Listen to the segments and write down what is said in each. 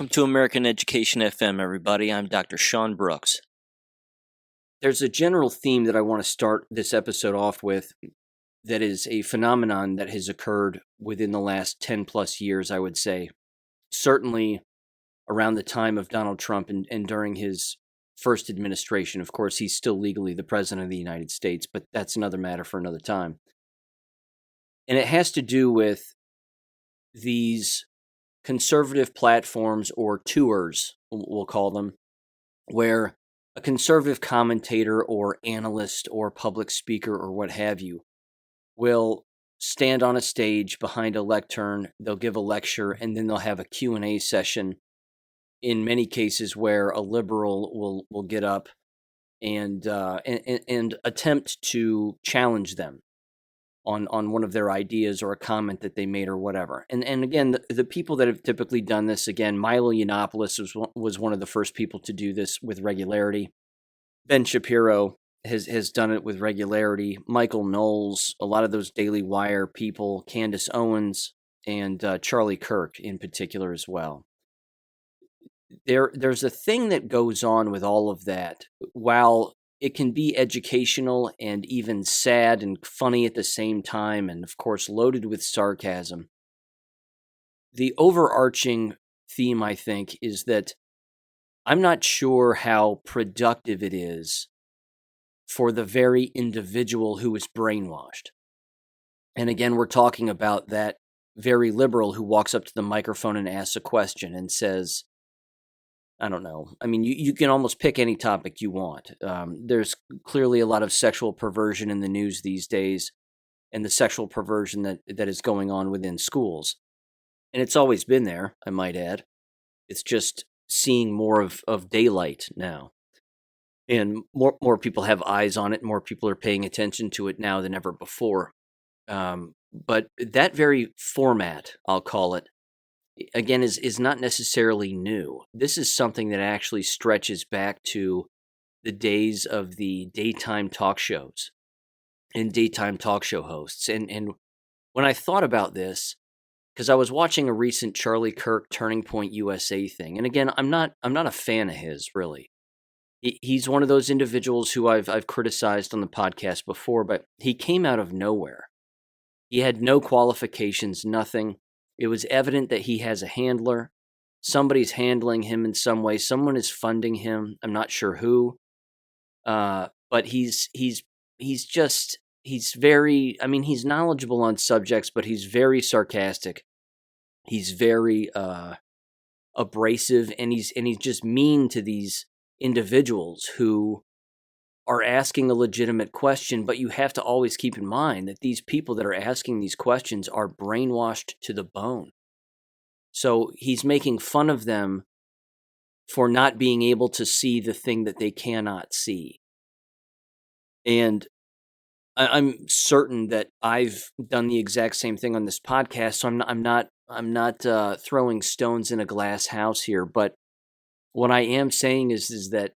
Welcome to American Education FM, everybody. I'm Dr. Sean Brooks. There's a general theme that I want to start this episode off with that is a phenomenon that has occurred within the last 10 plus years, I would say. Certainly around the time of Donald Trump and during his first administration. Of course, he's still legally the president of the United States, but that's another matter for another time. And it has to do with these conservative platforms, or tours, we'll call them, where a conservative commentator or analyst or public speaker or what have you will stand on a stage behind a lectern, they'll give a lecture, and then they'll have a Q&A session, in many cases where a liberal will get up and attempt to challenge them on one of their ideas or a comment that they made or whatever. And again, the people that have typically done this, again, Milo Yiannopoulos was one of the first people to do this with regularity. Ben Shapiro has done it with regularity. Michael Knowles, a lot of those Daily Wire people, Candace Owens, and Charlie Kirk in particular as well. There's a thing that goes on with all of that. While it can be educational and even sad and funny at the same time, and of course loaded with sarcasm, the overarching theme, I think, is that I'm not sure how productive it is for the very individual who is brainwashed. And again, we're talking about that very liberal who walks up to the microphone and asks a question and says, I don't know. I mean, you can almost pick any topic you want. There's clearly a lot of sexual perversion in the news these days, and the sexual perversion that is going on within schools. And it's always been there, I might add. It's just seeing more of daylight now. And more people have eyes on it, more people are paying attention to it now than ever before. But that very format, I'll call it, again, is not necessarily new. This is something that actually stretches back to the days of the daytime talk shows and daytime talk show hosts. And when I thought about this, because I was watching a recent Charlie Kirk Turning Point USA thing, and again, I'm not a fan of his, really. He's one of those individuals who I've criticized on the podcast before, but he came out of nowhere. He had no qualifications, nothing. It was evident that he has a handler. Somebody's handling him in some way. Someone is funding him. I'm not sure who. But he's very, I mean, he's knowledgeable on subjects, but he's very sarcastic. He's very abrasive, and he's just mean to these individuals who are asking a legitimate question, but you have to always keep in mind that these people that are asking these questions are brainwashed to the bone. So he's making fun of them for not being able to see the thing that they cannot see. And I'm certain that I've done the exact same thing on this podcast, so I'm not throwing stones in a glass house here, but what I am saying is that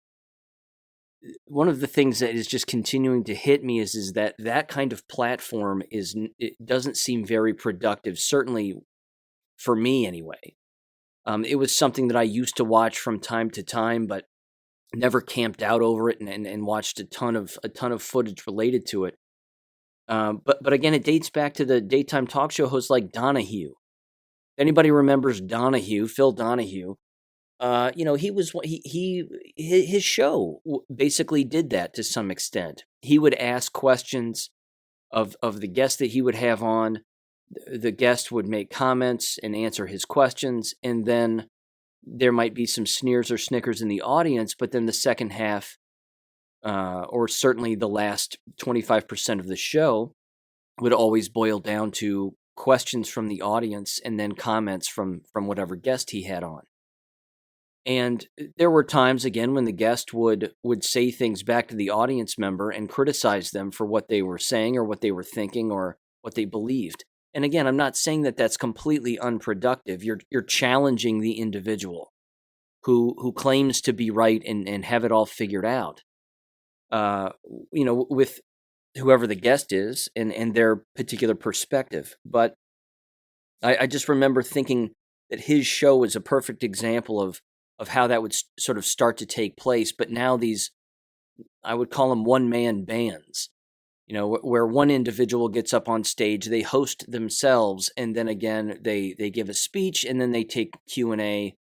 one of the things that is just continuing to hit me is that kind of platform it doesn't seem very productive, certainly for me anyway. It was something that I used to watch from time to time, but never camped out over it and watched a ton of footage related to it. But again, it dates back to the daytime talk show hosts like Donahue. If anybody remembers Donahue, Phil Donahue, his show basically did that to some extent. He would ask questions of the guest that he would have on. The guest would make comments and answer his questions, and then there might be some sneers or snickers in the audience, but then the second half, or certainly the last 25% of the show, would always boil down to questions from the audience and then comments from whatever guest he had on. And there were times, again, when the guest would say things back to the audience member and criticize them for what they were saying or what they were thinking or what they believed. And again, I'm not saying that that's completely unproductive. You're challenging the individual who claims to be right and have it all figured out. With whoever the guest is and their particular perspective. But I just remember thinking that his show is a perfect example of how that would sort of start to take place. But now these, I would call them one-man bands, where one individual gets up on stage, they host themselves, and then again they give a speech, and then they take Q&A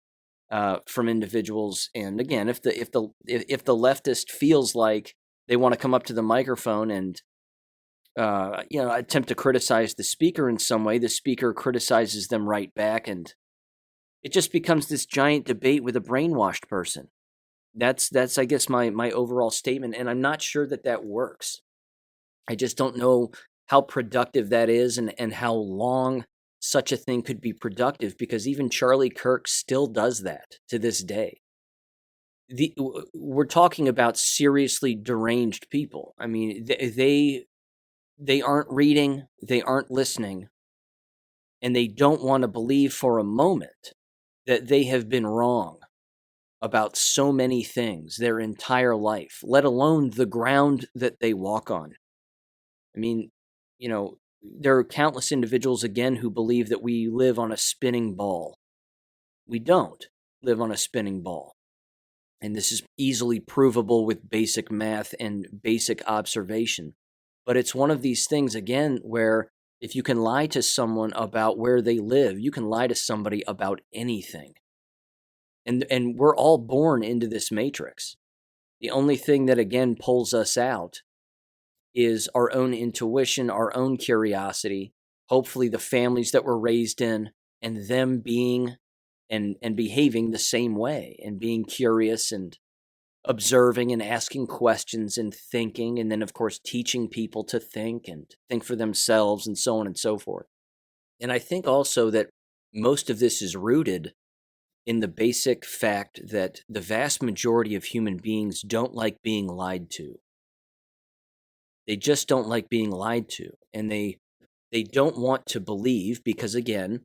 from individuals. And again, if the leftist feels like they want to come up to the microphone and attempt to criticize the speaker in some way, the speaker criticizes them right back, and it just becomes this giant debate with a brainwashed person. That's I guess my overall statement, and I'm not sure that works. I just don't know how productive that is, and how long such a thing could be productive, because even Charlie Kirk still does that to this day. We're talking about seriously deranged people. I mean, they aren't reading, they aren't listening, and they don't want to believe for a moment that they have been wrong about so many things their entire life, let alone the ground that they walk on. I mean, there are countless individuals, again, who believe that we live on a spinning ball. We don't live on a spinning ball. And this is easily provable with basic math and basic observation. But it's one of these things, again, where if you can lie to someone about where they live, you can lie to somebody about anything. And we're all born into this matrix. The only thing that, again, pulls us out is our own intuition, our own curiosity, hopefully the families that we're raised in, and them being and behaving the same way, and being curious and observing and asking questions and thinking, and then, of course, teaching people to think and think for themselves, and so on and so forth. And I think also that most of this is rooted in the basic fact that the vast majority of human beings don't like being lied to. They just don't like being lied to, and they don't want to believe, because, again,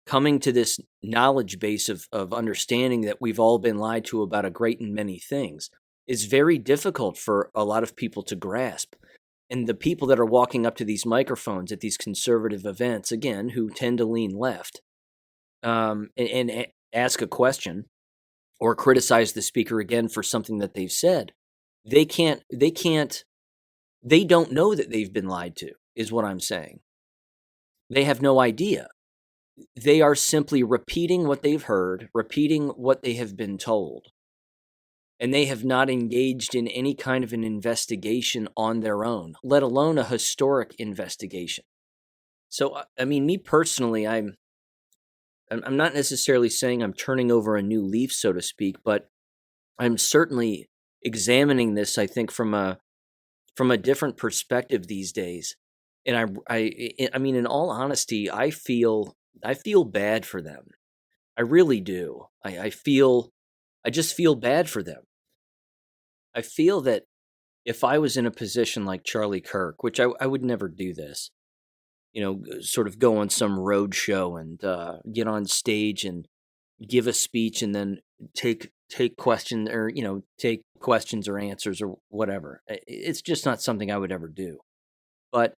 coming to this knowledge base of understanding that we've all been lied to about a great and many things is very difficult for a lot of people to grasp. And the people that are walking up to these microphones at these conservative events, again, who tend to lean left, and ask a question or criticize the speaker again for something that they've said, they don't know that they've been lied to, is what I'm saying. They have no idea. They are simply repeating what they've heard, repeating what they have been told. And they have not engaged in any kind of an investigation on their own, let alone a historic investigation. So, I mean, me personally, I'm not necessarily saying I'm turning over a new leaf, so to speak, but I'm certainly examining this, I think, from a different perspective these days. And I mean, in all honesty, I feel bad for them. I really do. I just feel bad for them. I feel that if I was in a position like Charlie Kirk, which I would never do this, sort of go on some road show and get on stage and give a speech, and then take questions, or take questions or answers or whatever. It's just not something I would ever do. But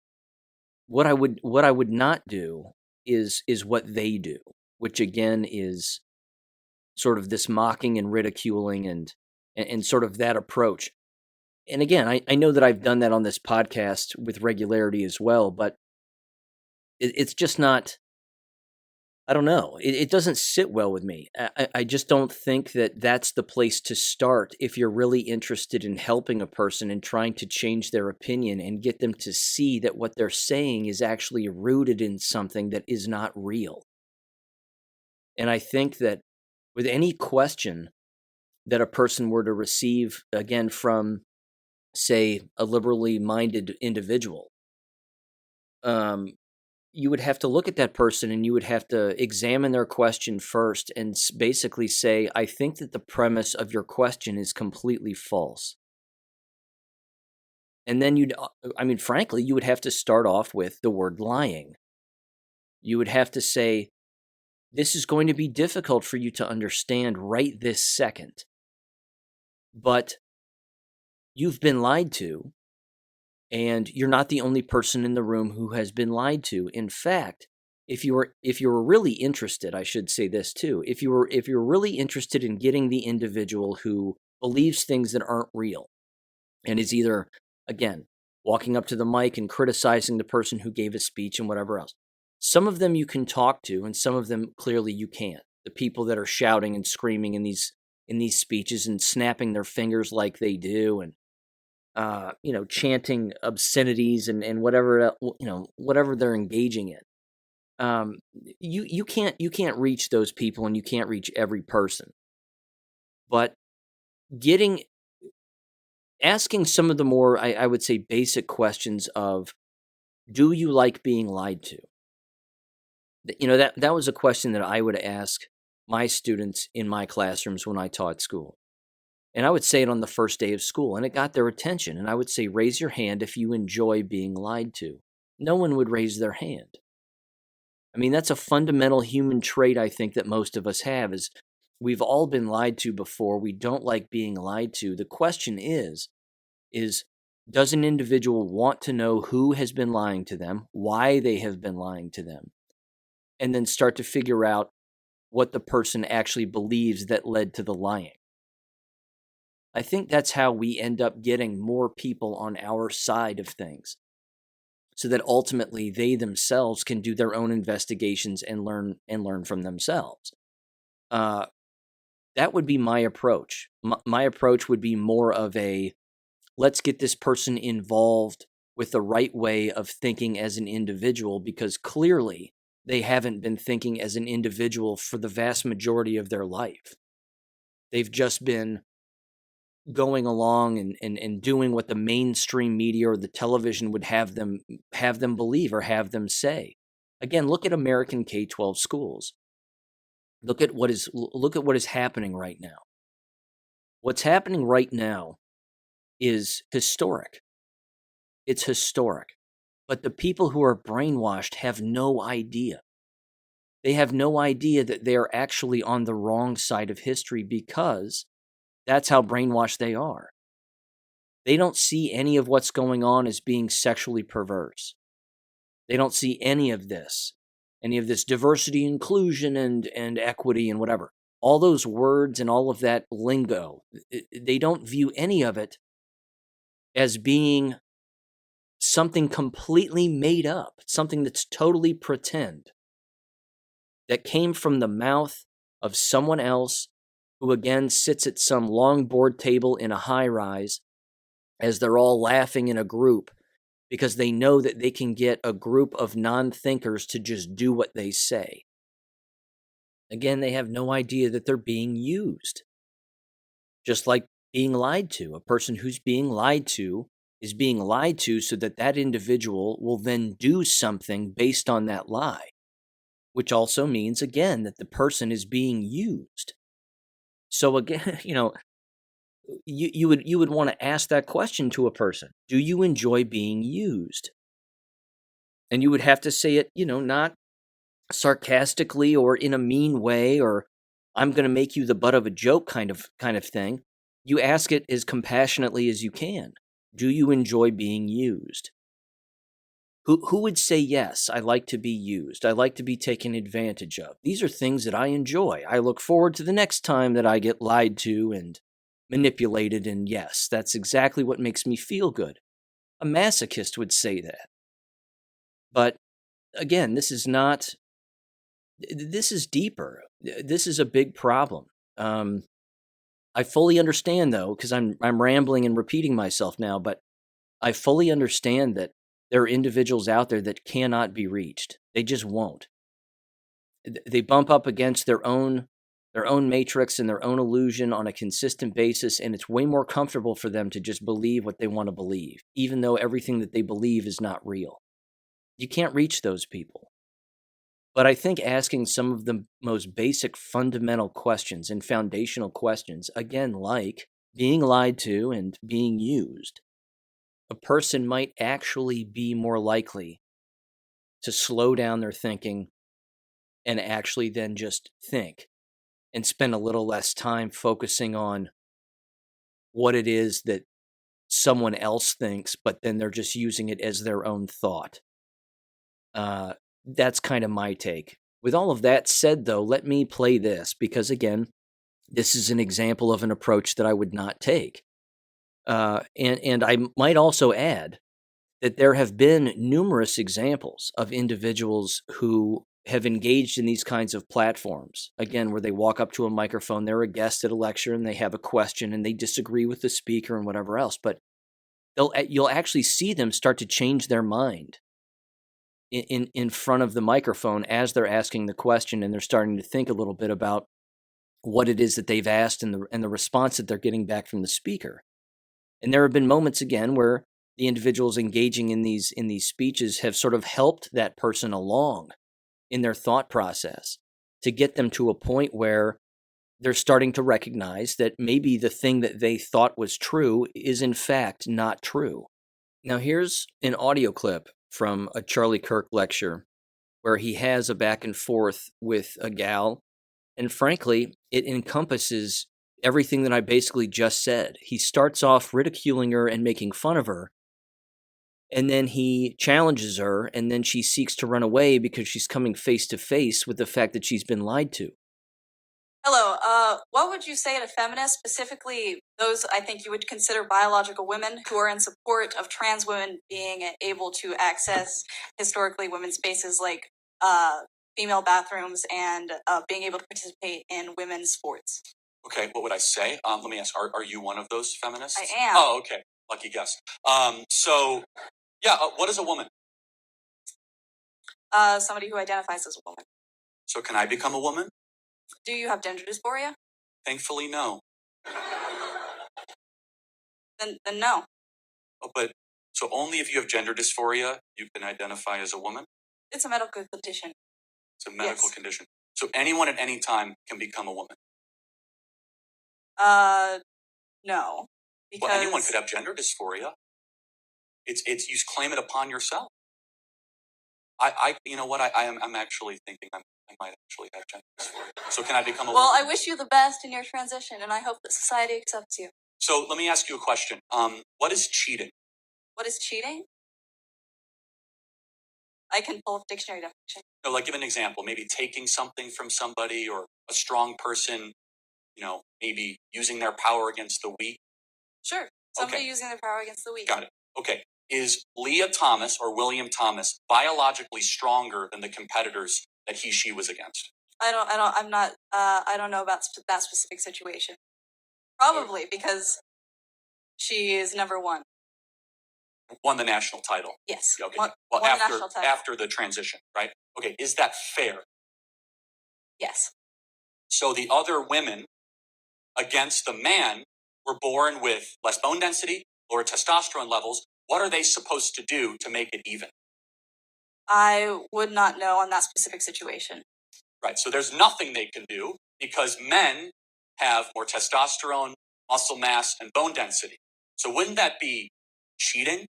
what I would not do is what they do, which again is sort of this mocking and ridiculing, and sort of that approach. And again, I know that I've done that on this podcast with regularity as well, but it's just not, I don't know. It doesn't sit well with me. I just don't think that that's the place to start if you're really interested in helping a person and trying to change their opinion and get them to see that what they're saying is actually rooted in something that is not real. And I think that with any question that a person were to receive, again, from, say, a liberally minded individual, you would have to look at that person, and you would have to examine their question first and basically say, I think that the premise of your question is completely false. And then frankly, you would have to start off with the word lying. You would have to say, this is going to be difficult for you to understand right this second, but you've been lied to, and you're not the only person in the room who has been lied to. In fact, if you were really interested, I should say this too. If you're really interested in getting the individual who believes things that aren't real and is either, again, walking up to the mic and criticizing the person who gave a speech and whatever else. Some of them you can talk to, and some of them clearly you can't. The people that are shouting and screaming in these speeches and snapping their fingers like they do, and chanting obscenities and whatever whatever they're engaging in. You can't reach those people, and you can't reach every person. But getting asking some of the more, I would say, basic questions of, do you like being lied to? That was a question that I would ask my students in my classrooms when I taught school. And I would say it on the first day of school, and it got their attention. And I would say, raise your hand if you enjoy being lied to. No one would raise their hand. I mean, that's a fundamental human trait, I think, that most of us have, is we've all been lied to before. We don't like being lied to. The question is, does an individual want to know who has been lying to them, why they have been lying to them, and then start to figure out what the person actually believes that led to the lying? I think that's how we end up getting more people on our side of things, so that ultimately they themselves can do their own investigations and learn from themselves. That would be my approach. My approach would be more of a, let's get this person involved with the right way of thinking as an individual, because clearly they haven't been thinking as an individual for the vast majority of their life. They've just been going along and doing what the mainstream media or the television would have them believe or have them say. Again, look at American K-12 schools. Look at what is happening right now. What's happening right now is historic. It's historic. But the people who are brainwashed have no idea. They have no idea that they are actually on the wrong side of history, because that's how brainwashed they are. They don't see any of what's going on as being sexually perverse. They don't see any of this diversity, inclusion, and equity, and whatever. All those words and all of that lingo, they don't view any of it as being something completely made up, something that's totally pretend, that came from the mouth of someone else who, again, sits at some long board table in a high-rise as they're all laughing in a group, because they know that they can get a group of non-thinkers to just do what they say. Again, they have no idea that they're being used. Just like being lied to. A person who's being lied to is being lied to so that that individual will then do something based on that lie, which also means, again, that the person is being used. So again, you would want to ask that question to a person. Do you enjoy being used? And you would have to say it, not sarcastically or in a mean way, or I'm going to make you the butt of a joke kind of thing. You ask it as compassionately as you can. Do you enjoy being used? Who would say, yes, I like to be used. I like to be taken advantage of. These are things that I enjoy. I look forward to the next time that I get lied to and manipulated, and yes, that's exactly what makes me feel good. A masochist would say that. But again, this is deeper. This is a big problem. I fully understand, though, because I'm rambling and repeating myself now, but I fully understand that there are individuals out there that cannot be reached. They just won't. They bump up against their own matrix and their own illusion on a consistent basis, and it's way more comfortable for them to just believe what they want to believe, even though everything that they believe is not real. You can't reach those people. But I think asking some of the most basic fundamental questions and foundational questions, again, like being lied to and being used, a person might actually be more likely to slow down their thinking and actually then just think and spend a little less time focusing on what it is that someone else thinks, but then they're just using it as their own thought. That's kind of my take. With all of that said, though, let me play this because, again, this is an example of an approach that I would not take. And I might also add that there have been numerous examples of individuals who have engaged in these kinds of platforms. Again, where they walk up to a microphone, they're a guest at a lecture, and they have a question, and they disagree with the speaker and whatever else. But you'll actually see them start to change their mind in front of the microphone as they're asking the question, and they're starting to think a little bit about what it is that they've asked and the response that they're getting back from the speaker. And there have been moments again where the individuals engaging in these speeches have sort of helped that person along in their thought process to get them to a point where they're starting to recognize that maybe the thing that they thought was true is in fact not true. Now here's an audio clip from a Charlie Kirk lecture where he has a back and forth with a gal, and frankly, it encompasses everything that I basically just said. He starts off ridiculing her and making fun of her, and then he challenges her, and then she seeks to run away because she's coming face to face with the fact that she's been lied to. Hello, what would you say to feminists, specifically those I think you would consider biological women who are in support of trans women being able to access historically women's spaces like female bathrooms and being able to participate in women's sports? Okay, what would I say? Let me ask, are you one of those feminists? I am. Oh, okay. Lucky guess. What is a woman? Somebody who identifies as a woman. So can I become a woman? Do you have gender dysphoria? Thankfully, no. Then no. Oh, so only if you have gender dysphoria, you can identify as a woman? It's a medical condition. It's a medical condition. So anyone at any time can become a woman? No. Because... Well, anyone could have gender dysphoria. It's you claim it upon yourself. I'm actually thinking I might actually have gender dysphoria. So can I become a woman? Well, I wish you the best in your transition, and I hope that society accepts you. So let me ask you a question. What is cheating? What is cheating? I can pull up dictionary definition. No, like give an example. Maybe taking something from somebody, or a strong person, maybe using their power against the weak. Sure. Somebody using their power against the weak. Got it. Okay. Is Leah Thomas or William Thomas biologically stronger than the competitors that she was against? I don't know about that specific situation. Probably because she is number one. Won the national title. Yes. Okay. Won the national title. After the transition, right? Okay. Is that fair? Yes. So the other women against the man were born with less bone density, lower testosterone levels. What are they supposed to do to make it even? I would not know on that specific situation. Right. So there's nothing they can do because men have more testosterone, muscle mass, and bone density. So wouldn't that be cheating?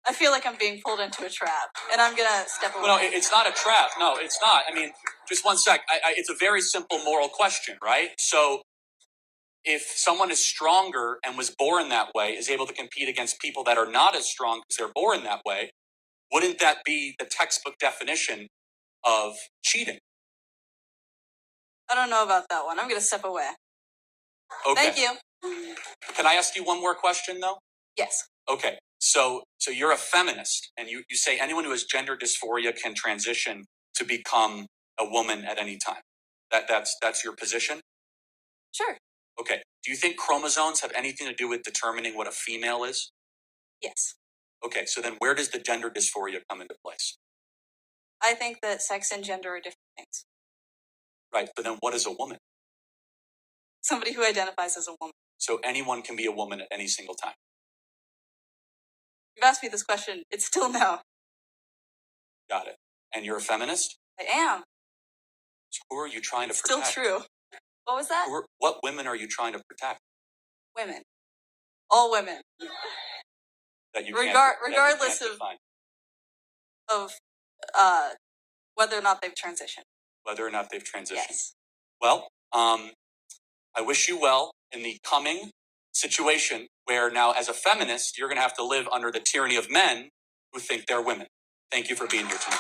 I feel like I'm being pulled into a trap, and I'm going to step away. Well, no, it's not a trap. No, it's not. I mean, just one sec. It's a very simple moral question, right? So if someone is stronger and was born that way, is able to compete against people that are not as strong because they're born that way, wouldn't that be the textbook definition of cheating? I don't know about that one. I'm going to step away. Okay. Thank you. Can I ask you one more question, though? Yes. Okay. So you're a feminist, and you say anyone who has gender dysphoria can transition to become a woman at any time. That's your position? Sure. Okay. Do you think chromosomes have anything to do with determining what a female is? Yes. Okay. So then where does the gender dysphoria come into place? I think that sex and gender are different things. Right. But then what is a woman? Somebody who identifies as a woman. So anyone can be a woman at any single time? You've asked me this question. It's still no. Got it. And you're a feminist? I am. So who are you trying to Still protect? true. What was that? What women are you trying to protect? Women. All women. That you regardless can't define. of whether or not they've transitioned. Whether or not they've transitioned. Yes. Well, I wish you well in the coming situation where now, as a feminist, you're going to have to live under the tyranny of men who think they're women. Thank you for being here tonight.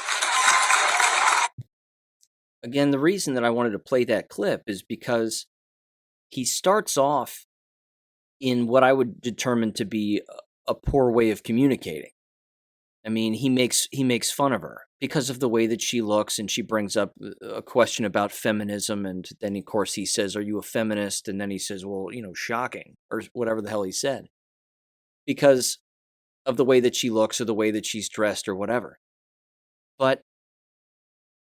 Again, the reason that I wanted to play that clip is because he starts off in what I would determine to be a poor way of communicating. I mean, he makes fun of her because of the way that she looks, and she brings up a question about feminism, and then of course he says, "Are you a feminist?" And then he says, "Well, shocking," or whatever the hell he said, because of the way that she looks or the way that she's dressed or whatever. But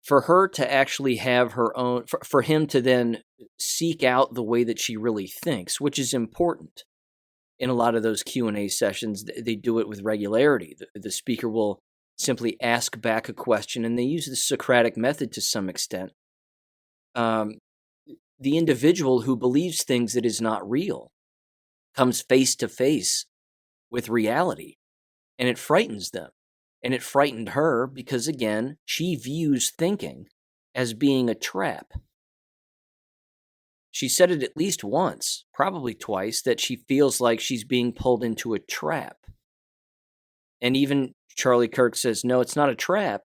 for her to actually have her own, for him to then seek out the way that she really thinks, which is important. In a lot of those Q&A sessions, they do it with regularity. The speaker will simply ask back a question, and they use the Socratic method to some extent. The individual who believes things that is not real comes face to face with reality, and it frightens them. And it frightened her because, again, she views thinking as being a trap. She said it at least once, probably twice, that she feels like she's being pulled into a trap. And even Charlie Kirk says, no, it's not a trap,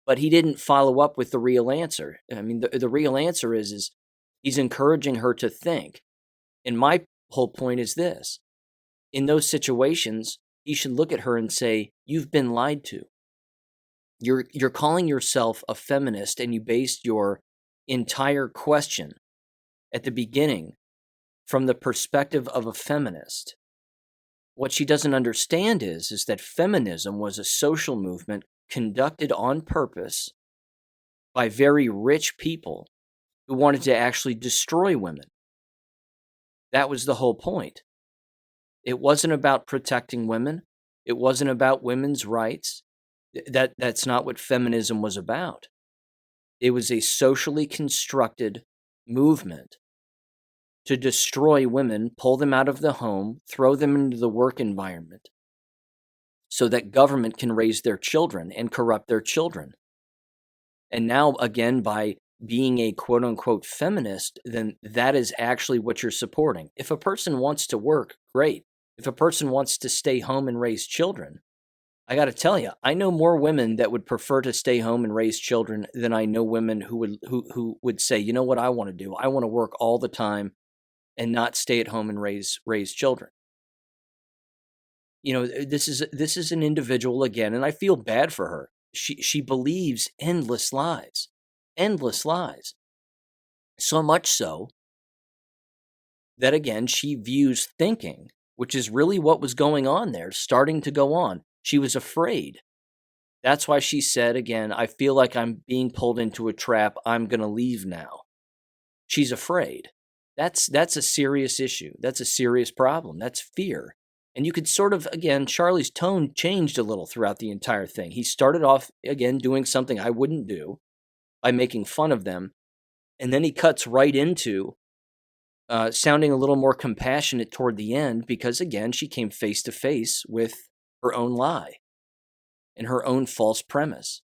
but he didn't follow up with the real answer. I mean, the real answer is he's encouraging her to think. And my whole point is this. In those situations, he should look at her and say, you've been lied to. You're calling yourself a feminist, and you based your entire question at the beginning from the perspective of a feminist. What she doesn't understand is that feminism was a social movement conducted on purpose by very rich people who wanted to actually destroy women. That was the whole point. It wasn't about protecting women. It wasn't about women's rights. That's not what feminism was about. It was a socially constructed movement to destroy women, pull them out of the home, throw them into the work environment so that government can raise their children and corrupt their children. And now, again, by being a quote-unquote feminist, then that is actually what you're supporting. If a person wants to work, great. If a person wants to stay home and raise children, I got to tell you, I know more women that would prefer to stay home and raise children than I know women who would say, you know what I want to do? I want to work all the time and not stay at home and raise children. This is an individual again, and I feel bad for her. She believes endless lies. So much so that, again, she views thinking, which is really what was going on there, starting to go on. She was afraid. That's why she said, again, I feel like I'm being pulled into a trap. I'm going to leave now. She's afraid. That's a serious issue. That's a serious problem. That's fear. And you could sort of, again, Charlie's tone changed a little throughout the entire thing. He started off, again, doing something I wouldn't do by making fun of them. And then he cuts right into sounding a little more compassionate toward the end because, again, she came face to face with her own lie and her own false premise.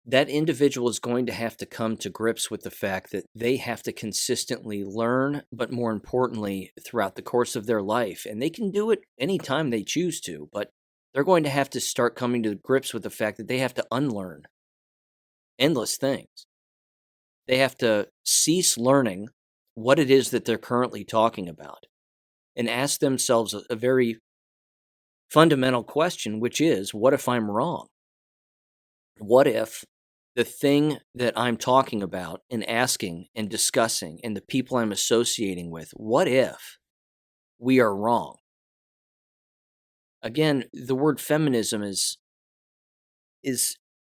That individual is going to have to come to grips with the fact that they have to consistently learn, but more importantly, throughout the course of their life. And they can do it anytime they choose to, but they're going to have to start coming to grips with the fact that they have to unlearn endless things. They have to cease learning what it is that they're currently talking about and ask themselves a very fundamental question, which is, what if I'm wrong? What if the thing that I'm talking about and asking and discussing and the people I'm associating with, what if we are wrong? Again, the word feminism is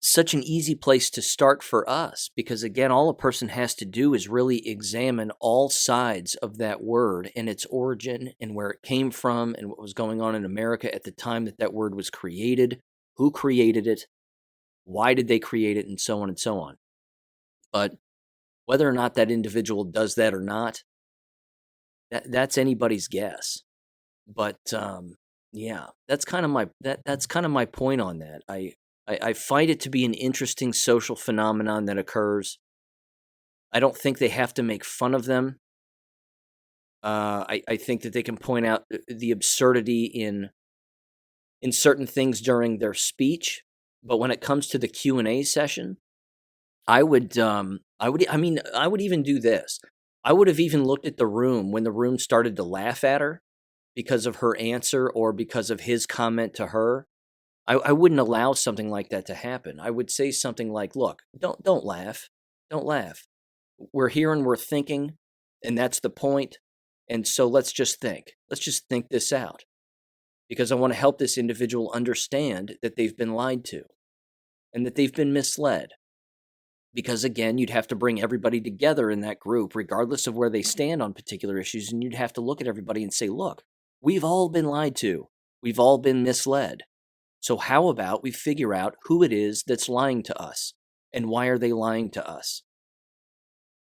such an easy place to start for us because, again, all a person has to do is really examine all sides of that word and its origin and where it came from and what was going on in America at the time that word was created, who created it, why did they create it, and so on and so on. But whether or not that individual does that or not, that's anybody's guess. But yeah, that's kind of my point on that. I find it to be an interesting social phenomenon that occurs. I don't think they have to make fun of them. I think that they can point out the absurdity in certain things during their speech, but when it comes to the Q&A session, I would I would even do this. I would have even looked at the room when the room started to laugh at her because of her answer or because of his comment to her. I wouldn't allow something like that to happen. I would say something like, "Look, don't laugh. Don't laugh. We're here and we're thinking, and that's the point. And so let's just think. Let's just think this out because I want to help this individual understand that they've been lied to and that they've been misled. Because again, you'd have to bring everybody together in that group, regardless of where they stand on particular issues, and you'd have to look at everybody and say, look, we've all been lied to. We've all been misled. So how about we figure out who it is that's lying to us and why are they lying to us?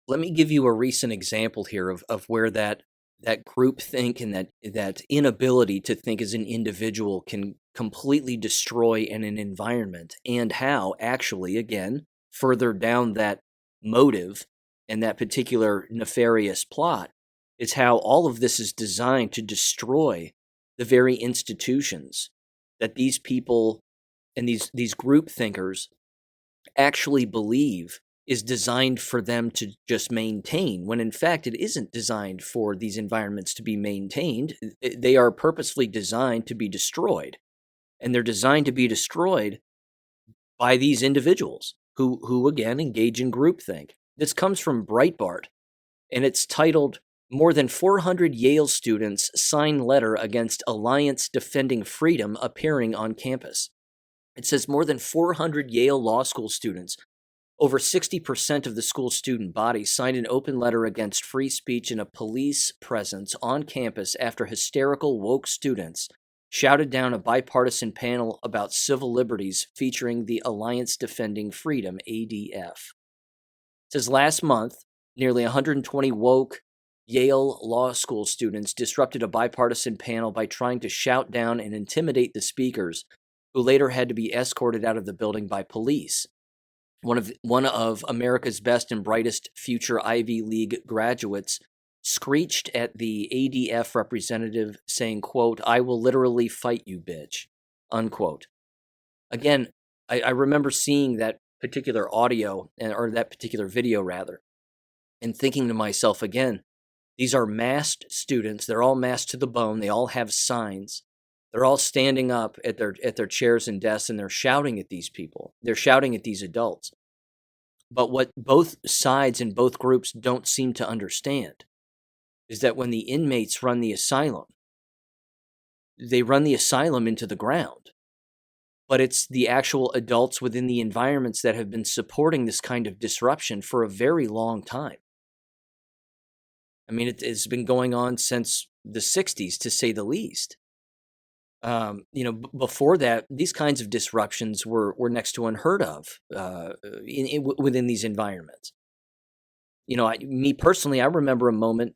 Let me give you a recent example here of where that group think and that inability to think as an individual can completely destroy an environment, and how actually, again, further down that motive and that particular nefarious plot, is how all of this is designed to destroy the very institutions that these people and these group thinkers actually believe is designed for them to just maintain, when in fact it isn't designed for these environments to be maintained. They are purposefully designed to be destroyed, and they're designed to be destroyed by these individuals who again engage in groupthink. This comes from Breitbart, and it's titled "More than 400 Yale Students Sign Letter Against Alliance Defending Freedom Appearing on Campus." It says more than 400 Yale Law School students, over 60% of the school student body, signed an open letter against free speech and a police presence on campus after hysterical woke students shouted down a bipartisan panel about civil liberties featuring the Alliance Defending Freedom, ADF. It says last month, nearly 120 woke Yale Law School students disrupted a bipartisan panel by trying to shout down and intimidate the speakers, who later had to be escorted out of the building by police. One of America's best and brightest future Ivy League graduates screeched at the ADF representative saying, quote, "I will literally fight you, bitch," unquote. Again, I remember seeing that particular audio, or that particular video rather, and thinking to myself again, these are masked students. They're all masked to the bone. They all have signs. They're all standing up at their chairs and desks, and they're shouting at these people. They're shouting at these adults. But what both sides and both groups don't seem to understand is that when the inmates run the asylum, they run the asylum into the ground. But it's the actual adults within the environments that have been supporting this kind of disruption for a very long time. I mean, it's been going on since the 60s, to say the least. Before that, these kinds of disruptions were next to unheard of within these environments. Me personally, I remember a moment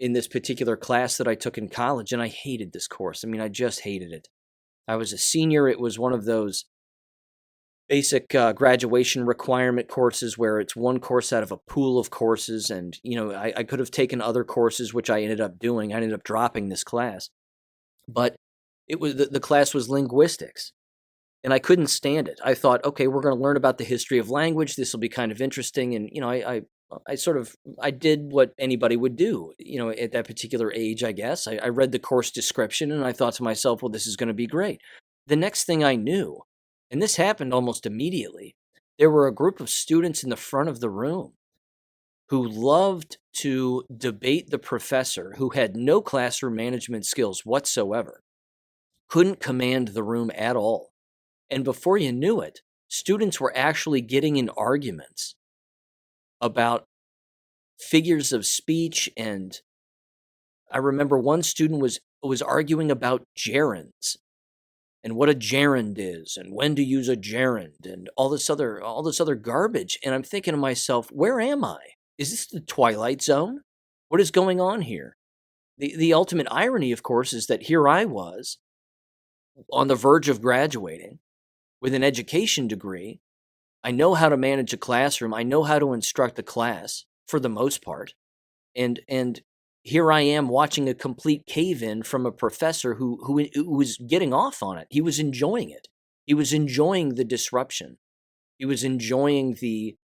in this particular class that I took in college, and I hated this course. I mean, I just hated it. I was a senior. It was one of those basic graduation requirement courses where it's one course out of a pool of courses. And, I could have taken other courses, which I ended up doing. I ended up dropping this class. But it was the class was linguistics, and I couldn't stand it. I thought, okay, we're going to learn about the history of language. This will be kind of interesting. And, I did what anybody would do, at that particular age, I guess. I read the course description and I thought to myself, well, this is going to be great. The next thing I knew, and this happened almost immediately, there were a group of students in the front of the room who loved to debate the professor, who had no classroom management skills whatsoever, couldn't command the room at all. And before you knew it, students were actually getting in arguments about figures of speech. And I remember one student was arguing about gerunds and what a gerund is and when to use a gerund and all this other garbage. And I'm thinking to myself, where am I? Is this the Twilight Zone? What is going on here? The ultimate irony, of course, is that here I was on the verge of graduating with an education degree. I know how to manage a classroom. I know how to instruct a class for the most part. And here I am watching a complete cave-in from a professor who was getting off on it. He was enjoying it. He was enjoying the disruption. He was enjoying the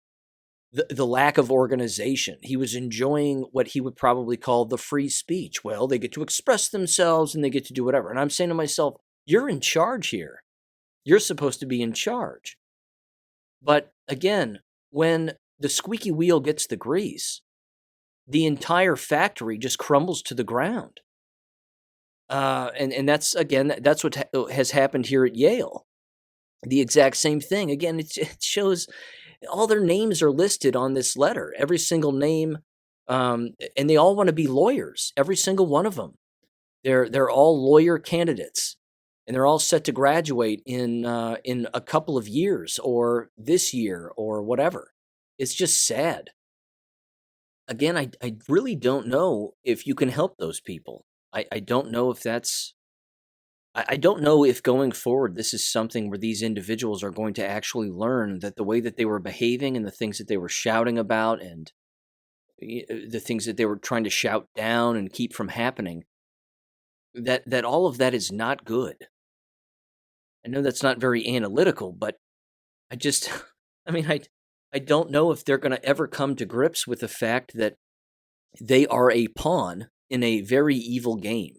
the lack of organization. He was enjoying what he would probably call the free speech. Well, they get to express themselves and they get to do whatever. And I'm saying to myself, you're in charge here. You're supposed to be in charge. But again, when the squeaky wheel gets the grease, the entire factory just crumbles to the ground. And that's, again, that's what has happened here at Yale. The exact same thing. Again, it shows all their names are listed on this letter, every single name, and they all want to be lawyers, every single one of them. They're all lawyer candidates, and they're all set to graduate in a couple of years, or this year, or whatever. It's just sad. Again, I really don't know if you can help those people. I don't know if that's. I don't know if going forward this is something where these individuals are going to actually learn that the way that they were behaving and the things that they were shouting about and the things that they were trying to shout down and keep from happening, that all of that is not good. I know that's not very analytical, but I just, I mean, I don't know if they're going to ever come to grips with the fact that they are a pawn in a very evil game,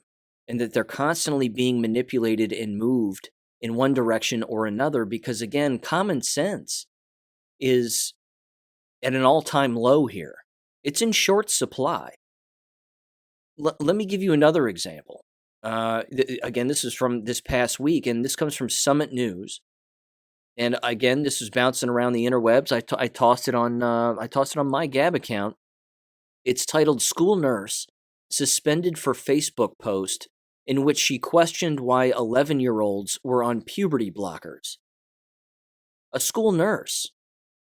and that they're constantly being manipulated and moved in one direction or another, because, again, common sense is at an all-time low here. It's in short supply. Let me give you another example. Again, this is from this past week, and this comes from Summit News. And again, this is bouncing around the interwebs. I tossed it on my Gab account. It's titled "School Nurse Suspended for Facebook Post in which she questioned why 11-year-olds were on puberty blockers." A school nurse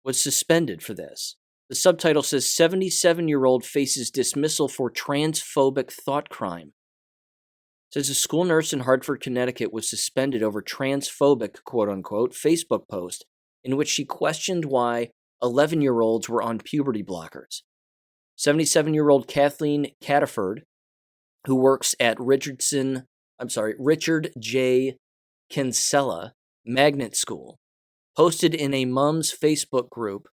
was suspended for this. The subtitle says 77-year-old faces dismissal for transphobic thought crime. It says a school nurse in Hartford, Connecticut was suspended over transphobic, quote-unquote, Facebook post in which she questioned why 11-year-olds were on puberty blockers. 77-year-old Kathleen Cataford, who works at Richard J. Kinsella Magnet School, posted in a mom's Facebook group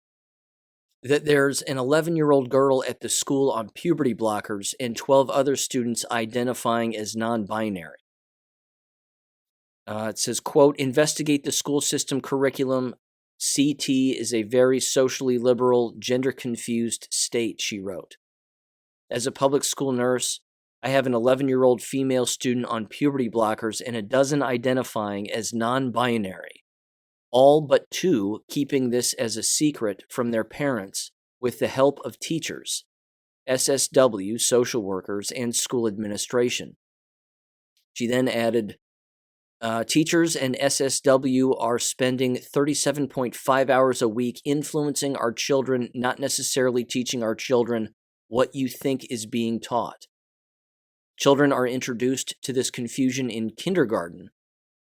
that there's an 11-year-old girl at the school on puberty blockers and 12 other students identifying as non-binary. It says, quote, "Investigate the school system curriculum. CT is a very socially liberal, gender-confused state," she wrote. "As a public school nurse, I have an 11-year-old female student on puberty blockers and a dozen identifying as non-binary, all but 2 keeping this as a secret from their parents with the help of teachers, SSW, social workers, and school administration." She then added, "Teachers and SSW are spending 37.5 hours a week influencing our children, not necessarily teaching our children what you think is being taught. Children are introduced to this confusion in kindergarten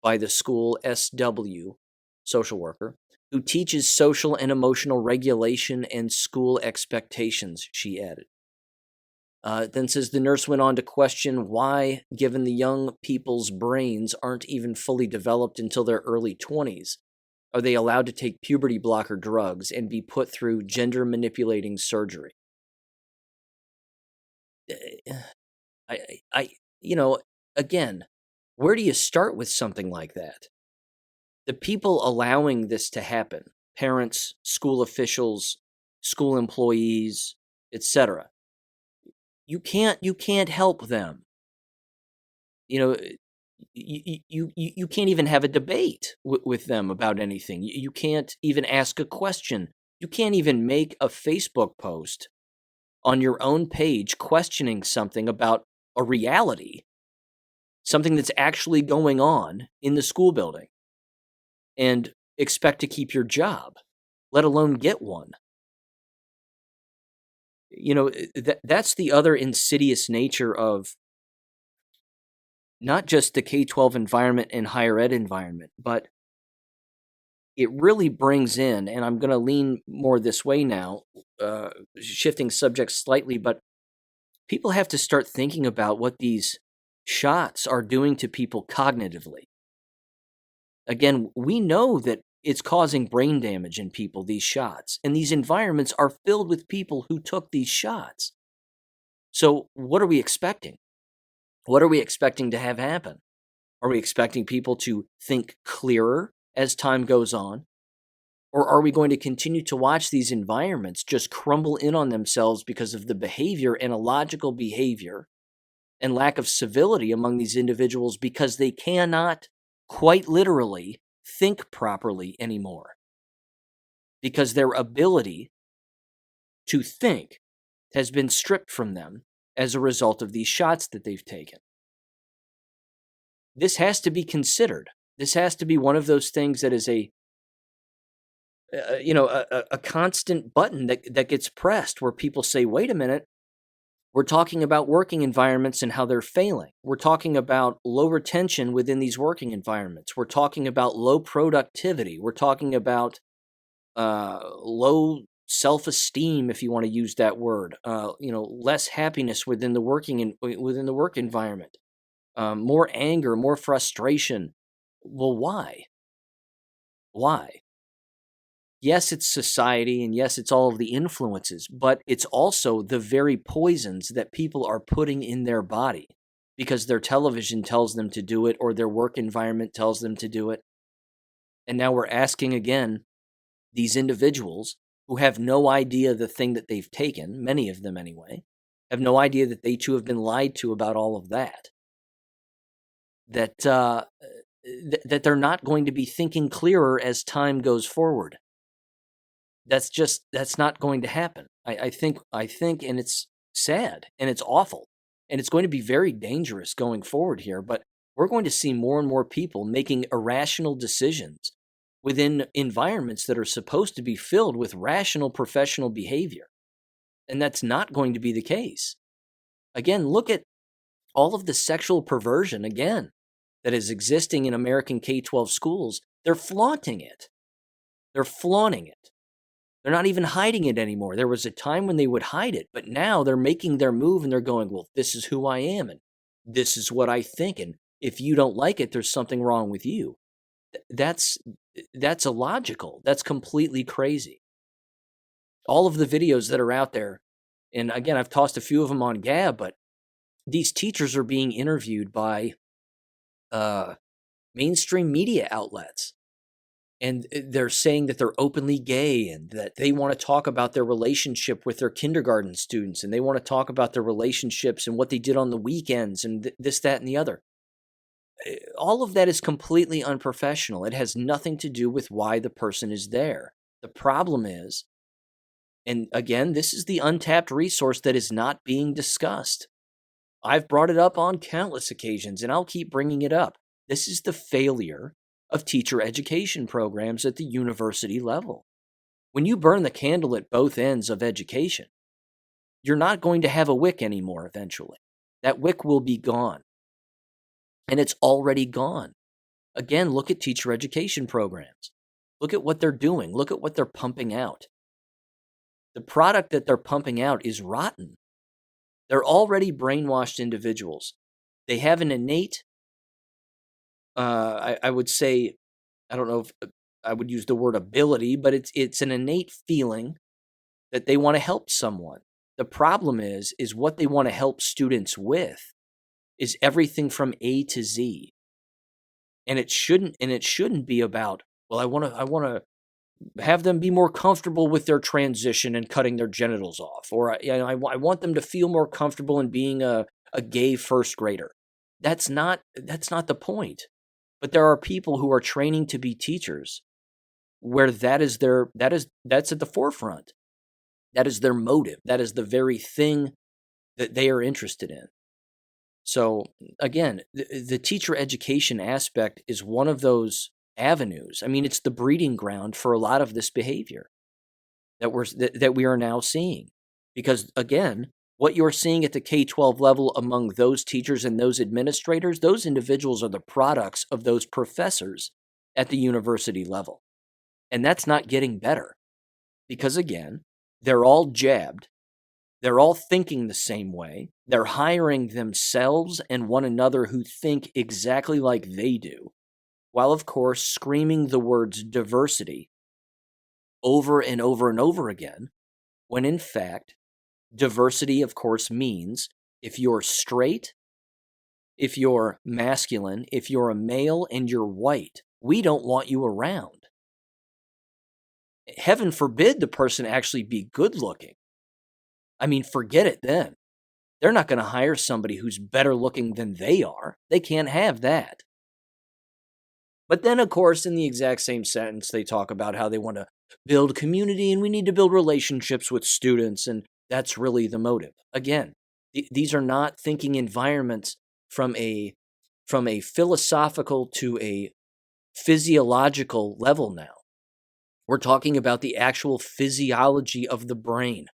by the school SW, social worker, who teaches social and emotional regulation and school expectations," she added. Then says the nurse went on to question why, given the young people's brains aren't even fully developed until their early 20s, are they allowed to take puberty blocker drugs and be put through gender manipulating surgery? Again, where do you start with something like that? The people allowing this to happen, parents, school officials, school employees, etc. You can't help them. You can't even have a debate with them about anything. You can't even ask a question. You can't even make a Facebook post on your own page questioning something about a reality, something that's actually going on in the school building, and expect to keep your job, let alone get one. That's the other insidious nature of not just the K-12 environment and higher ed environment, but it really brings in, and I'm going to lean more this way now, shifting subjects slightly, but people have to start thinking about what these shots are doing to people cognitively. Again, we know that It's causing brain damage in people, these shots. And these environments are filled with people who took these shots. So what are we expecting? What are we expecting to have happen? Are we expecting people to think clearer as time goes on? Or are we going to continue to watch these environments just crumble in on themselves because of the behavior and illogical behavior and lack of civility among these individuals because they cannot, quite literally, think properly anymore? Because their ability to think has been stripped from them as a result of these shots that they've taken. This has to be considered. This has to be one of those things that is a constant button that gets pressed where people say, wait a minute, we're talking about working environments and how they're failing. We're talking about low retention within these working environments. We're talking about low productivity. We're talking about low self-esteem, if you want to use that word. Less happiness within the work environment. More anger, more frustration. Well, why? Why? Yes, it's society, and yes, it's all of the influences, but it's also the very poisons that people are putting in their body because their television tells them to do it or their work environment tells them to do it. And now we're asking again, these individuals who have no idea the thing that they've taken, many of them anyway, have no idea that they too have been lied to about all of that, that they're not going to be thinking clearer as time goes forward. That's not going to happen. I think, and it's sad and it's awful and it's going to be very dangerous going forward here, but we're going to see more and more people making irrational decisions within environments that are supposed to be filled with rational professional behavior. And that's not going to be the case. Again, look at all of the sexual perversion, again, that is existing in American K-12 schools. They're flaunting it. They're flaunting it. They're not even hiding it anymore. There was a time when they would hide it, but now they're making their move and they're going, well, this is who I am and this is what I think. And if you don't like it, there's something wrong with you. That's illogical. That's completely crazy. All of the videos that are out there, and again, I've tossed a few of them on Gab, but these teachers are being interviewed by mainstream media outlets. And they're saying that they're openly gay and that they want to talk about their relationship with their kindergarten students and they want to talk about their relationships and what they did on the weekends and this, that, and the other. All of that is completely unprofessional. It has nothing to do with why the person is there. The problem is, and again, this is the untapped resource that is not being discussed. I've brought it up on countless occasions and I'll keep bringing it up. This is the failure of teacher education programs at the university level. When you burn the candle at both ends of education, you're not going to have a wick anymore eventually. That wick will be gone. And it's already gone. Again, look at teacher education programs. Look at what they're doing. Look at what they're pumping out. The product that they're pumping out is rotten. They're already brainwashed individuals. They have an innate I would say, I don't know if I would use the word ability, but it's an innate feeling that they want to help someone. The problem is what they want to help students with is everything from A to Z. And it shouldn't be about, well, I want to have them be more comfortable with their transition and cutting their genitals off, or I want them to feel more comfortable in being a gay first grader. That's not the point. But there are people who are training to be teachers where that's at the forefront. That is their motive. That is the very thing that they are interested in. So again, the teacher education aspect is one of those avenues. I mean, it's the breeding ground for a lot of this behavior that we are now seeing. Because again, what you're seeing at the K-12 level among those teachers and those administrators, those individuals are the products of those professors at the university level. And that's not getting better. Because again, they're all jabbed. They're all thinking the same way. They're hiring themselves and one another who think exactly like they do. while of course screaming the words diversity over and over and over again, when in fact, diversity, of course, means if you're straight, if you're masculine, if you're a male and you're white, we don't want you around. Heaven forbid the person actually be good looking. I mean, forget it then. They're not going to hire somebody who's better looking than they are. They can't have that. But then, of course, in the exact same sentence, they talk about how they want to build community and we need to build relationships with students. And that's really the motive. Again, these are not thinking environments from a philosophical to a physiological level now. We're talking about the actual physiology of the brain.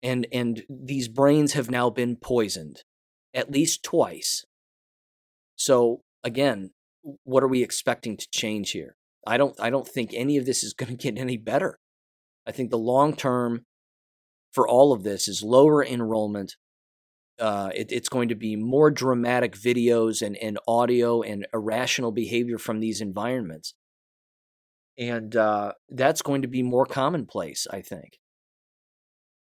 And these brains have now been poisoned at least twice. So again, what are we expecting to change here? I don't think any of this is going to get any better. I think the long term for all of this is lower enrollment. It's going to be more dramatic videos and audio and irrational behavior from these environments. And that's going to be more commonplace, I think.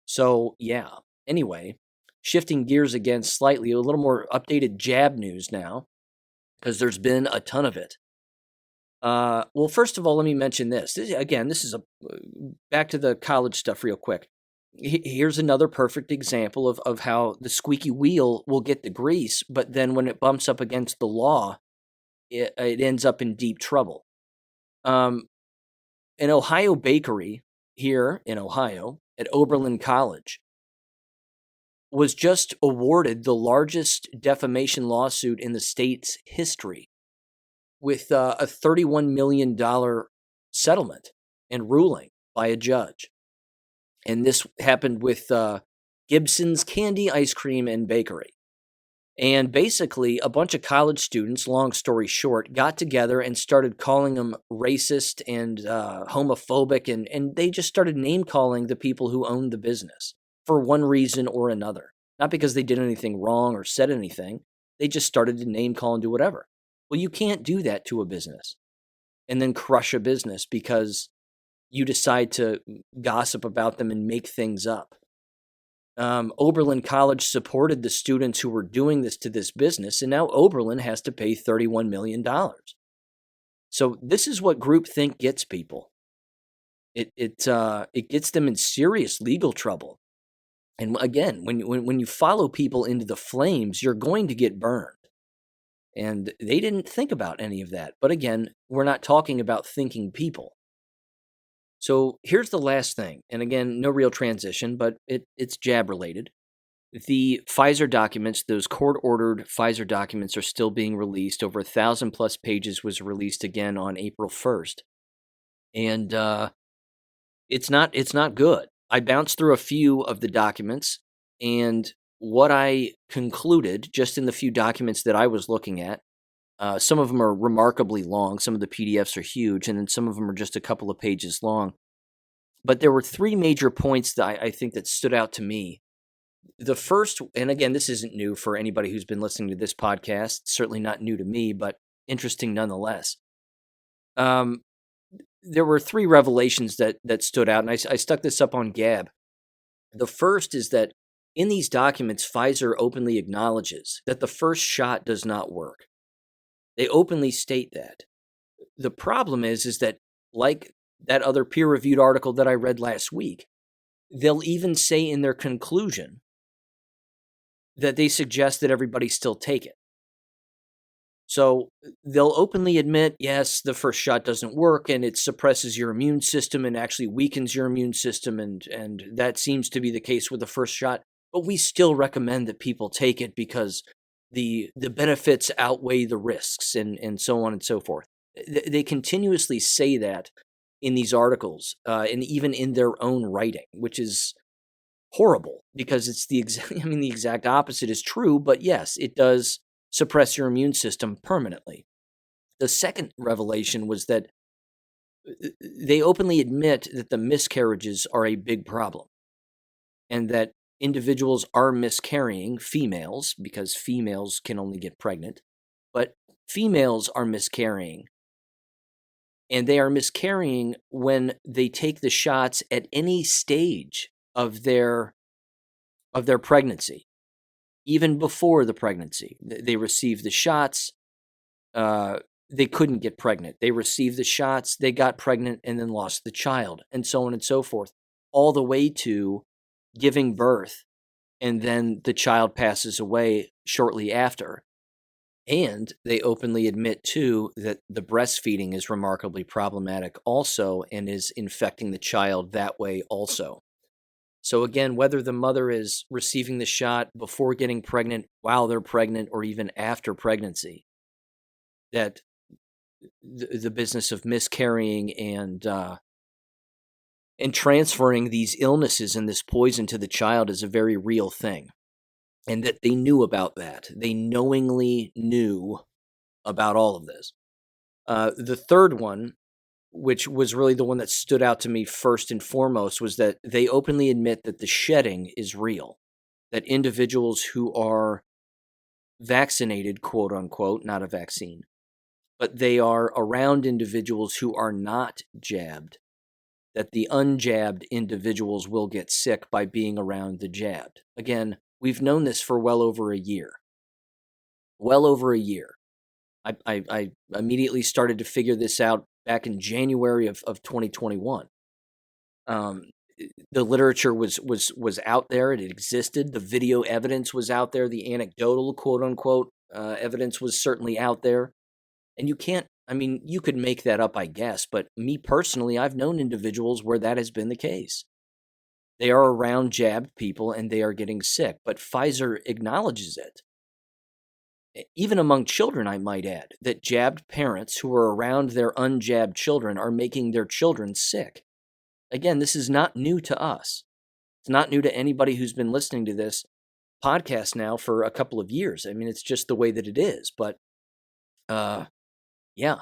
So, yeah. Anyway, shifting gears again slightly, a little more updated jab news now, because there's been a ton of it. Well, first of all, let me mention this. This is back to the college stuff real quick. Here's another perfect example of how the squeaky wheel will get the grease, but then when it bumps up against the law, it ends up in deep trouble. An Ohio bakery here in Ohio at Oberlin College was just awarded the largest defamation lawsuit in the state's history with a $31 million settlement and ruling by a judge. And this happened with Gibson's Candy Ice Cream and Bakery. And basically, a bunch of college students, long story short, got together and started calling them racist and homophobic, and they just started name-calling the people who owned the business for one reason or another. Not because they did anything wrong or said anything. They just started to name-call and do whatever. Well, you can't do that to a business and then crush a business because you decide to gossip about them and make things up. Oberlin College supported the students who were doing this to this business, and now Oberlin has to pay $31 million. So this is what groupthink gets people. It gets them in serious legal trouble. And again, when you follow people into the flames, you're going to get burned. And they didn't think about any of that. But again, we're not talking about thinking people. So here's the last thing. And again, no real transition, but it's jab related. The Pfizer documents, those court-ordered Pfizer documents are still being released. Over 1,000+ pages was released again on April 1st. And it's not good. I bounced through a few of the documents, and what I concluded just in the few documents that I was looking at, some of them are remarkably long, some of the PDFs are huge, and then some of them are just a couple of pages long. But there were three major points that I think that stood out to me. The first, and again, this isn't new for anybody who's been listening to this podcast, certainly not new to me, but interesting nonetheless. There were three revelations that stood out, and I stuck this up on Gab. The first is that in these documents, Pfizer openly acknowledges that the first shot does not work. They openly state that. The problem is that, like that other peer-reviewed article that I read last week, they'll even say in their conclusion that they suggest that everybody still take it. So they'll openly admit, yes, the first shot doesn't work and it suppresses your immune system and actually weakens your immune system, and that seems to be the case with the first shot. But we still recommend that people take it because the benefits outweigh the risks and so on and so forth. They continuously say that in these articles and even in their own writing, which is horrible because it's the exact opposite is true, but yes, it does suppress your immune system permanently. The second revelation was that they openly admit that the miscarriages are a big problem and that individuals are miscarrying, females, because females can only get pregnant, but females are miscarrying. And they are miscarrying when they take the shots at any stage of their pregnancy, even before the pregnancy. They receive the shots. They couldn't get pregnant. They received the shots. They got pregnant and then lost the child, and so on and so forth, all the way to giving birth, and then the child passes away shortly after. And they openly admit, too, that the breastfeeding is remarkably problematic also and is infecting the child that way also. So again, whether the mother is receiving the shot before getting pregnant, while they're pregnant, or even after pregnancy, that the business of miscarrying and transferring these illnesses and this poison to the child is a very real thing. And that they knew about that. They knowingly knew about all of this. The third one, which was really the one that stood out to me first and foremost, was that they openly admit that the shedding is real. That individuals who are vaccinated, quote unquote, not a vaccine, but they are around individuals who are not jabbed, that the unjabbed individuals will get sick by being around the jabbed. Again, we've known this for well over a year. Well over a year. I immediately started to figure this out back in January of 2021. The literature was out there. It existed. The video evidence was out there. The anecdotal, quote unquote, evidence was certainly out there. And you could make that up, I guess. But me personally, I've known individuals where that has been the case. They are around jabbed people and they are getting sick. But Pfizer acknowledges it. Even among children, I might add, that jabbed parents who are around their unjabbed children are making their children sick. Again, this is not new to us. It's not new to anybody who's been listening to this podcast now for a couple of years. I mean, it's just the way that it is. But, yeah,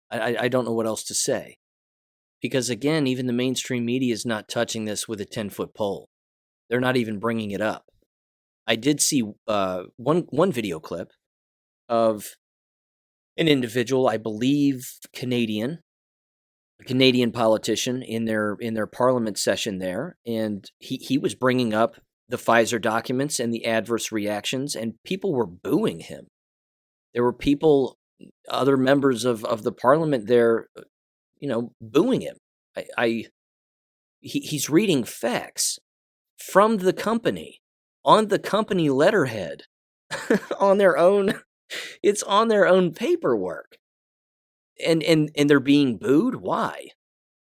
I don't know what else to say. Because, again, even the mainstream media is not touching this with a 10-foot pole. They're not even bringing it up. I did see one video clip of an individual, I believe a Canadian politician in their parliament session there, and he was bringing up the Pfizer documents and the adverse reactions, and people were booing him. There were people, other members of the parliament there, booing him. He's reading facts from the company on the company letterhead on their own. It's on their own paperwork. And they're being booed? Why?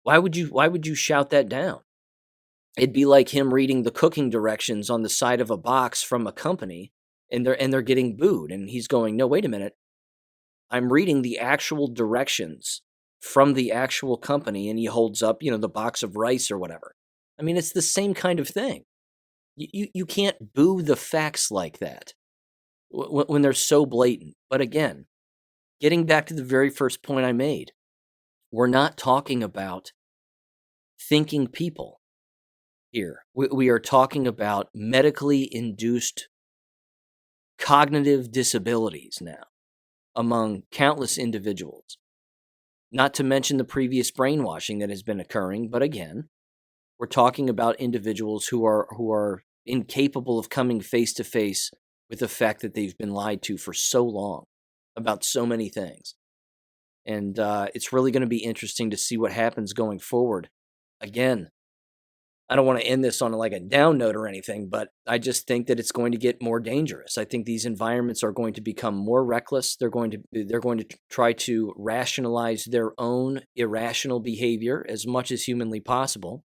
Why would you shout that down? It'd be like him reading the cooking directions on the side of a box from a company and they're getting booed, and he's going, "No, wait a minute. I'm reading the actual directions from the actual company," and he holds up, the box of rice or whatever. I mean, it's the same kind of thing. You can't boo the facts like that when they're so blatant. But again, getting back to the very first point I made, we're not talking about thinking people here. We are talking about medically induced cognitive disabilities now among countless individuals. Not to mention the previous brainwashing that has been occurring, but again, we're talking about individuals who are incapable of coming face to face with the fact that they've been lied to for so long about so many things. And it's really going to be interesting to see what happens going forward. Again, I don't want to end this on like a down note or anything, but I just think that it's going to get more dangerous. I think these environments are going to become more reckless. They're going to try to rationalize their own irrational behavior as much as humanly possible.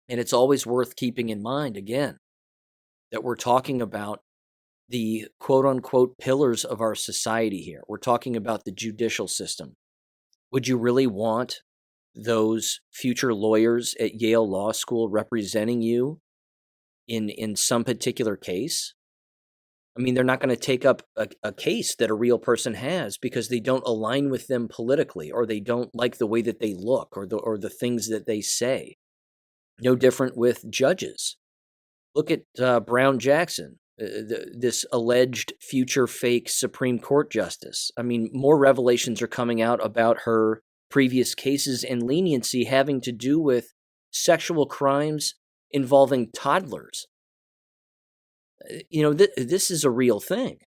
And it's always worth keeping in mind, again, that we're talking about the quote-unquote pillars of our society here. We're talking about the judicial system. Would you really want those future lawyers at Yale Law School representing you in some particular case? I mean, they're not going to take up a case that a real person has because they don't align with them politically, or they don't like the way that they look, or the things that they say. No different with judges. Look at Brown Jackson. this alleged future fake Supreme Court justice. I mean, more revelations are coming out about her previous cases and leniency having to do with sexual crimes involving toddlers. This is a real thing,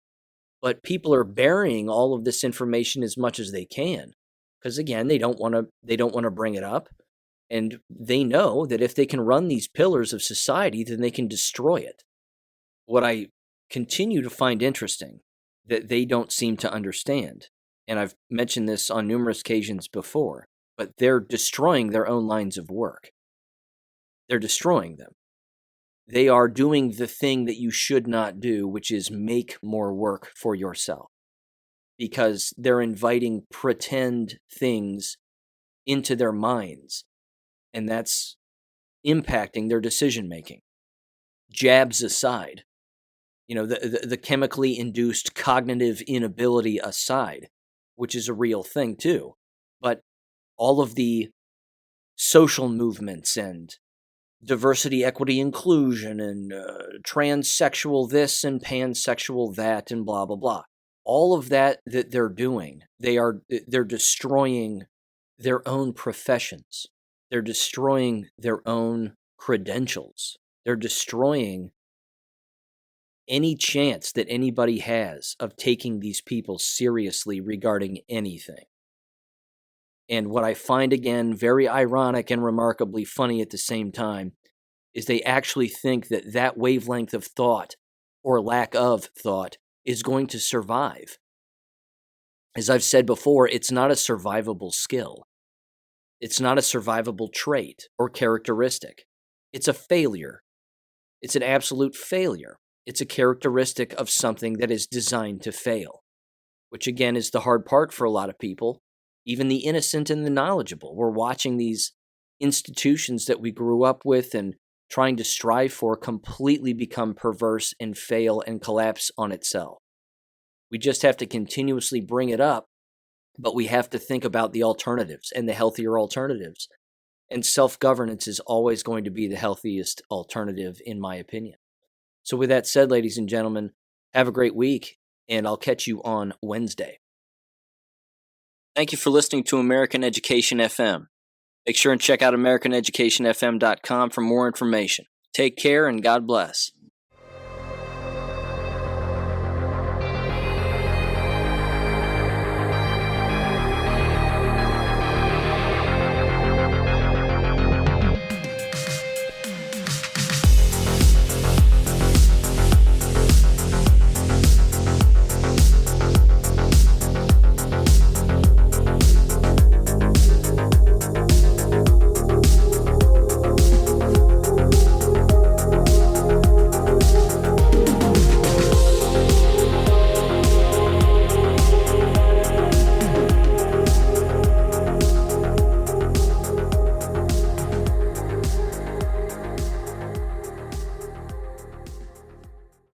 but people are burying all of this information as much as they can because, again, they don't want to bring it up, and they know that if they can run these pillars of society, then they can destroy it. What I continue to find interesting that they don't seem to understand, and I've mentioned this on numerous occasions before, but they're destroying their own lines of work. They're destroying them. They are doing the thing that you should not do, which is make more work for yourself, because they're inviting pretend things into their minds, and that's impacting their decision making. Jabs aside, the chemically induced cognitive inability aside, which is a real thing too, but all of the social movements and diversity, equity, inclusion, and transsexual this and pansexual that, and blah, blah, blah. All of that they're doing, they're destroying their own professions. They're destroying their own credentials. They're destroying any chance that anybody has of taking these people seriously regarding anything. And what I find, again, very ironic and remarkably funny at the same time is they actually think that that wavelength of thought or lack of thought is going to survive. As I've said before, it's not a survivable skill. It's not a survivable trait or characteristic. It's a failure. It's an absolute failure. It's a characteristic of something that is designed to fail, which again is the hard part for a lot of people, even the innocent and the knowledgeable. We're watching these institutions that we grew up with and trying to strive for completely become perverse and fail and collapse on itself. We just have to continuously bring it up, but we have to think about the alternatives and the healthier alternatives. And self-governance is always going to be the healthiest alternative, in my opinion. So with that said, ladies and gentlemen, have a great week, and I'll catch you on Wednesday. Thank you for listening to American Education FM. Make sure and check out AmericanEducationFM.com for more information. Take care and God bless.